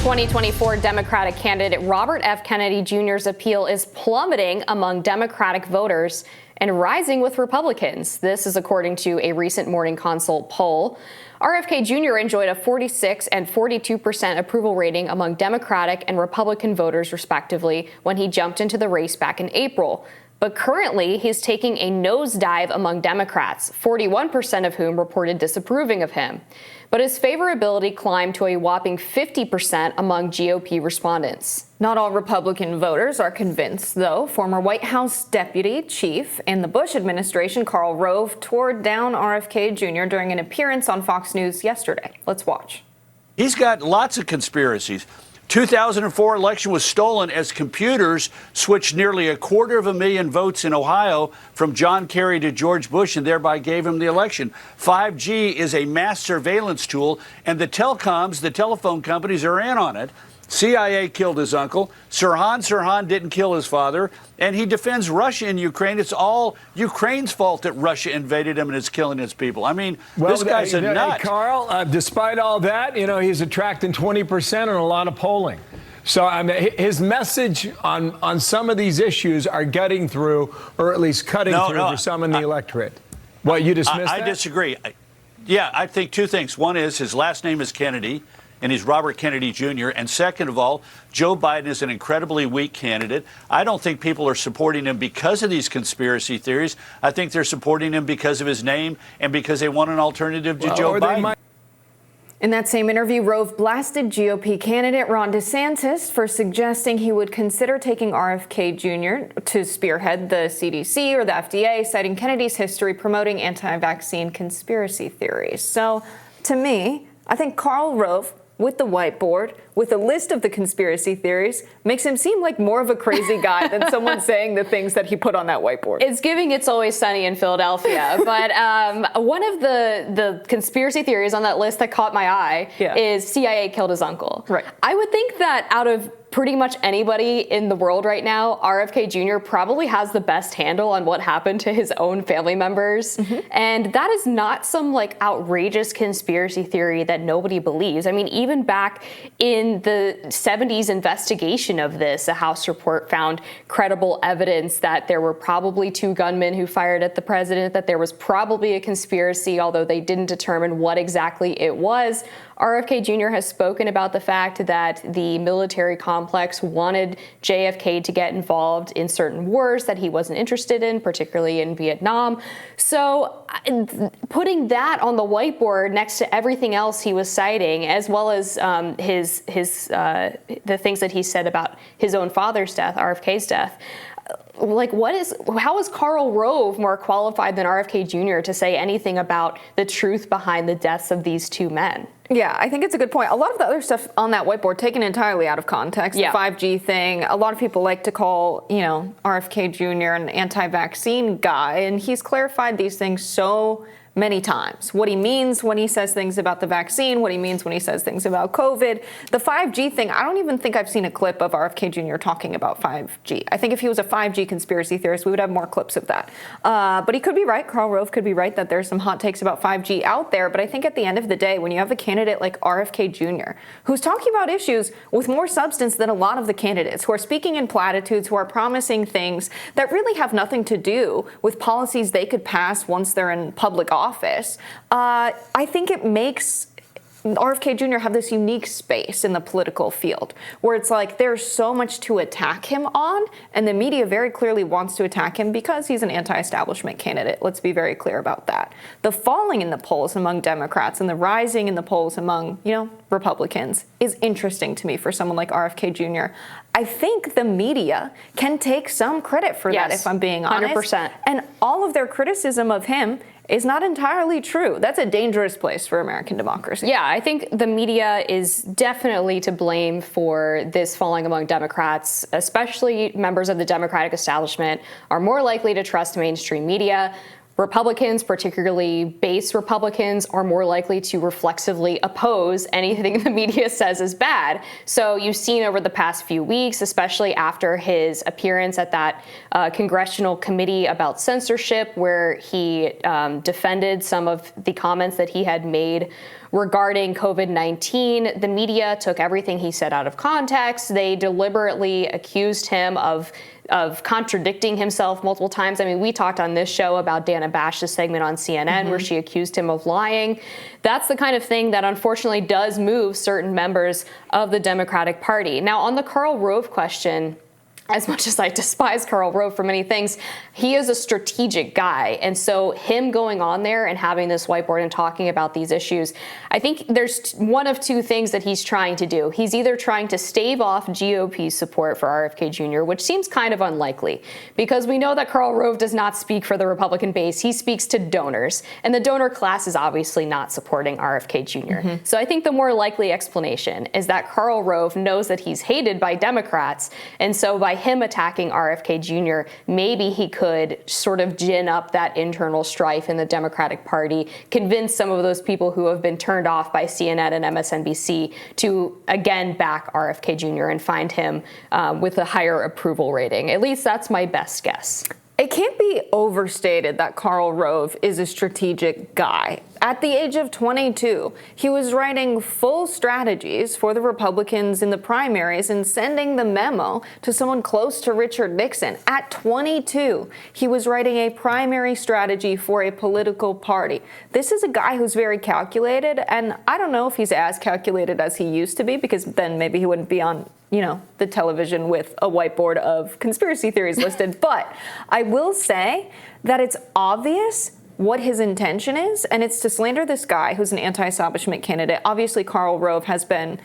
2024 Democratic candidate Robert F. Kennedy Jr.'s appeal is plummeting among Democratic voters and rising with Republicans. This is according to a recent Morning Consult poll. RFK Jr. enjoyed a 46% and 42% approval rating among Democratic and Republican voters, respectively, when he jumped into the race back in April. But currently, he's taking a nosedive among Democrats, 41% of whom reported disapproving of him. But his favorability climbed to a whopping 50% among GOP respondents. Not all Republican voters are convinced, though. Former White House deputy chief in the Bush administration, Karl Rove, tore down RFK Jr. during an appearance on Fox News yesterday. Let's watch. He's got lots of conspiracies. 2004 election was stolen as computers switched nearly 250,000 votes in Ohio from John Kerry to George Bush and thereby gave him the election. 5G is a mass surveillance tool, and the telephone companies are in on it. CIA killed his uncle. Sirhan didn't kill his father, and he defends Russia and Ukraine. It's all Ukraine's fault that Russia invaded him and is killing its people. I mean, this guy's a nut. Carl, despite all that, he's attracting 20% in a lot of polling. So his message on some of these issues are getting through, or at least cutting through for some in the electorate. What, you dismiss that? I disagree. I think two things. One is his last name is Kennedy, and he's Robert Kennedy Jr. And second of all, Joe Biden is an incredibly weak candidate. I don't think people are supporting him because of these conspiracy theories. I think they're supporting him because of his name and because they want an alternative to Joe Biden. In that same interview, Rove blasted GOP candidate Ron DeSantis for suggesting he would consider taking RFK Jr. to spearhead the CDC or the FDA, citing Kennedy's history promoting anti-vaccine conspiracy theories. So, to me, I think Karl Rove, with the whiteboard, with a list of the conspiracy theories, makes him seem like more of a crazy guy than someone saying the things that he put on that whiteboard. It's giving It's Always Sunny in Philadelphia. But one of the conspiracy theories on that list that caught my eye is CIA killed his uncle. Right. I would think that out of pretty much anybody in the world right now, RFK Jr. probably has the best handle on what happened to his own family members. Mm-hmm. And that is not some outrageous conspiracy theory that nobody believes. I mean, even back in the 70s investigation of this, a House report found credible evidence that there were probably 2 gunmen who fired at the president, that there was probably a conspiracy, although they didn't determine what exactly it was. RFK Jr. has spoken about the fact that the military complex wanted JFK to get involved in certain wars that he wasn't interested in, particularly in Vietnam. So putting that on the whiteboard next to everything else he was citing, as well as the things that he said about his own father's death, RFK's death, how is Karl Rove more qualified than RFK Jr. to say anything about the truth behind the deaths of these 2 men? Yeah, I think it's a good point. A lot of the other stuff on that whiteboard taken entirely out of context. Yeah. The 5G thing. A lot of people like to call, RFK Jr. an anti-vaccine guy, and he's clarified these things so many times. What he means when he says things about the vaccine, what he means when he says things about COVID. The 5G thing, I don't even think I've seen a clip of RFK Jr. talking about 5G. I think if he was a 5G conspiracy theorist, we would have more clips of that. But he could be right. Karl Rove could be right that there's some hot takes about 5G out there. But I think at the end of the day, when you have a candidate like RFK Jr., who's talking about issues with more substance than a lot of the candidates, who are speaking in platitudes, who are promising things that really have nothing to do with policies they could pass once they're in public office, I think it makes RFK Jr. have this unique space in the political field where it's like there's so much to attack him on, and the media very clearly wants to attack him because he's an anti-establishment candidate. Let's be very clear about that. The falling in the polls among Democrats and the rising in the polls among, Republicans is interesting to me for someone like RFK Jr. I think the media can take some credit for that, if I'm being honest. 100%. And all of their criticism of him is not entirely true. That's a dangerous place for American democracy. Yeah, I think the media is definitely to blame for this falling among Democrats, especially members of the Democratic establishment are more likely to trust mainstream media. Republicans, particularly base Republicans, are more likely to reflexively oppose anything the media says is bad. So you've seen over the past few weeks, especially after his appearance at that congressional committee about censorship, where he defended some of the comments that he had made regarding COVID-19, the media took everything he said out of context. They deliberately accused him of contradicting himself multiple times. I mean, we talked on this show about Dana Bash's segment on CNN where she accused him of lying. That's the kind of thing that unfortunately does move certain members of the Democratic Party. Now, on the Karl Rove question, as much as I despise Karl Rove for many things, he is a strategic guy. And so him going on there and having this whiteboard and talking about these issues, I think there's one of two things that he's trying to do. He's either trying to stave off GOP support for RFK Jr., which seems kind of unlikely, because we know that Karl Rove does not speak for the Republican base. He speaks to donors, and the donor class is obviously not supporting RFK Jr. So I think the more likely explanation is that Karl Rove knows that he's hated by Democrats, and so by him attacking RFK Jr., maybe he could sort of gin up that internal strife in the Democratic Party, convince some of those people who have been turned off by CNN and MSNBC to again back RFK Jr. and find him with a higher approval rating. At least that's my best guess. It can't be overstated that Karl Rove is a strategic guy. At the age of 22, he was writing full strategies for the Republicans in the primaries and sending the memo to someone close to Richard Nixon. At 22, he was writing a primary strategy for a political party. This is a guy who's very calculated, and I don't know if he's as calculated as he used to be, because then maybe he wouldn't be on the television with a whiteboard of conspiracy theories listed. But I will say that it's obvious what his intention is, and it's to slander this guy who's an anti-establishment candidate. Obviously, Karl Rove has been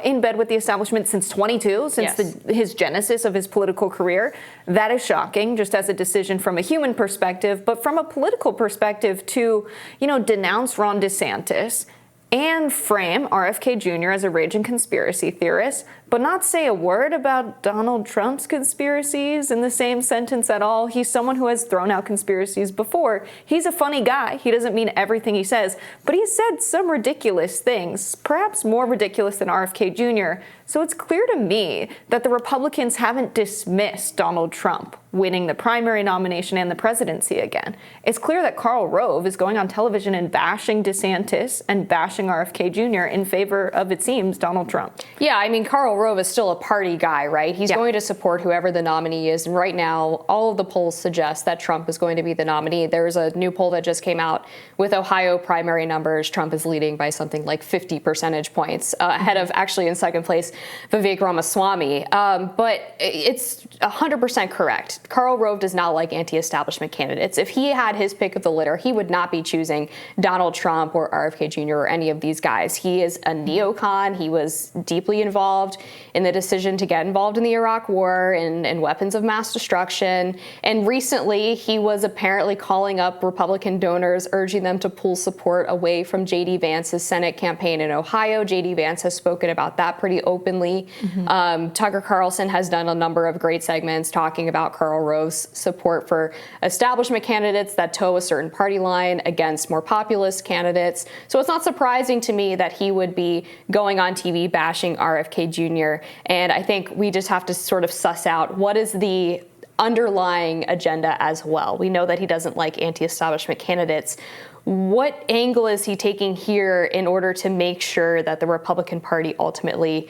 in bed with the establishment since 22, since his genesis of his political career. That is shocking, just as a decision from a human perspective, but from a political perspective to, denounce Ron DeSantis and frame RFK Jr. as a raging conspiracy theorist, but not say a word about Donald Trump's conspiracies in the same sentence at all. He's someone who has thrown out conspiracies before. He's a funny guy. He doesn't mean everything he says, but he said some ridiculous things, perhaps more ridiculous than RFK Jr. So it's clear to me that the Republicans haven't dismissed Donald Trump winning the primary nomination and the presidency again. It's clear that Karl Rove is going on television and bashing DeSantis and bashing RFK Jr. in favor of, it seems, Donald Trump. Yeah, I mean, Karl Rove is still a party guy, right? He's going to support whoever the nominee is. And right now, all of the polls suggest that Trump is going to be the nominee. There's a new poll that just came out with Ohio primary numbers. Trump is leading by something like 50 percentage points, ahead of, actually in second place, Vivek Ramaswamy. But it's 100% correct. Karl Rove does not like anti-establishment candidates. If he had his pick of the litter, he would not be choosing Donald Trump or RFK Jr. or any of these guys. He is a neocon. He was deeply involved in the decision to get involved in the Iraq War and weapons of mass destruction. And recently, he was apparently calling up Republican donors, urging them to pull support away from J.D. Vance's Senate campaign in Ohio. J.D. Vance has spoken about that pretty openly. Tucker Carlson has done a number of great segments talking about Karl Rove's support for establishment candidates that toe a certain party line against more populist candidates. So it's not surprising to me that he would be going on TV bashing RFK Jr. And I think we just have to sort of suss out what is the underlying agenda as well. We know that he doesn't like anti-establishment candidates. What angle is he taking here in order to make sure that the Republican Party ultimately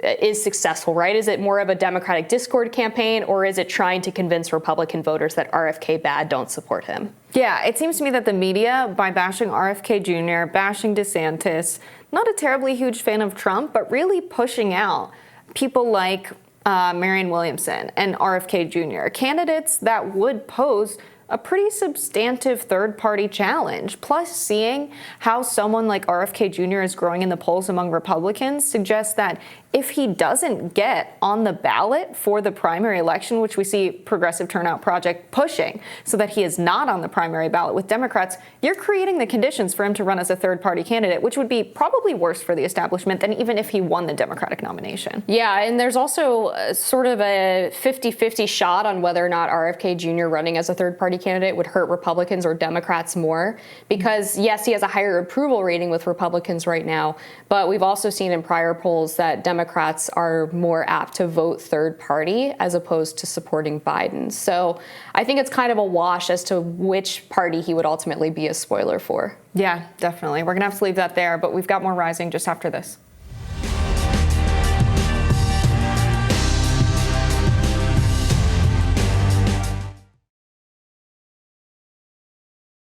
is successful, right? Is it more of a Democratic discord campaign, or is it trying to convince Republican voters that RFK bad, don't support him? Yeah, it seems to me that the media, by bashing RFK Jr., bashing DeSantis, not a terribly huge fan of Trump, but really pushing out people like Marianne Williamson and RFK Jr., candidates that would pose a pretty substantive third-party challenge. Plus, seeing how someone like RFK Jr. is growing in the polls among Republicans suggests that if he doesn't get on the ballot for the primary election, which we see Progressive Turnout Project pushing so that he is not on the primary ballot with Democrats, you're creating the conditions for him to run as a third-party candidate, which would be probably worse for the establishment than even if he won the Democratic nomination. Yeah, and there's also sort of a 50-50 shot on whether or not RFK Jr. running as a third-party party candidate would hurt Republicans or Democrats more, because yes, he has a higher approval rating with Republicans right now, but we've also seen in prior polls that Democrats are more apt to vote third party as opposed to supporting Biden. So I think it's kind of a wash as to which party he would ultimately be a spoiler for. Yeah, definitely. We're going to have to leave that there, but we've got more Rising just after this.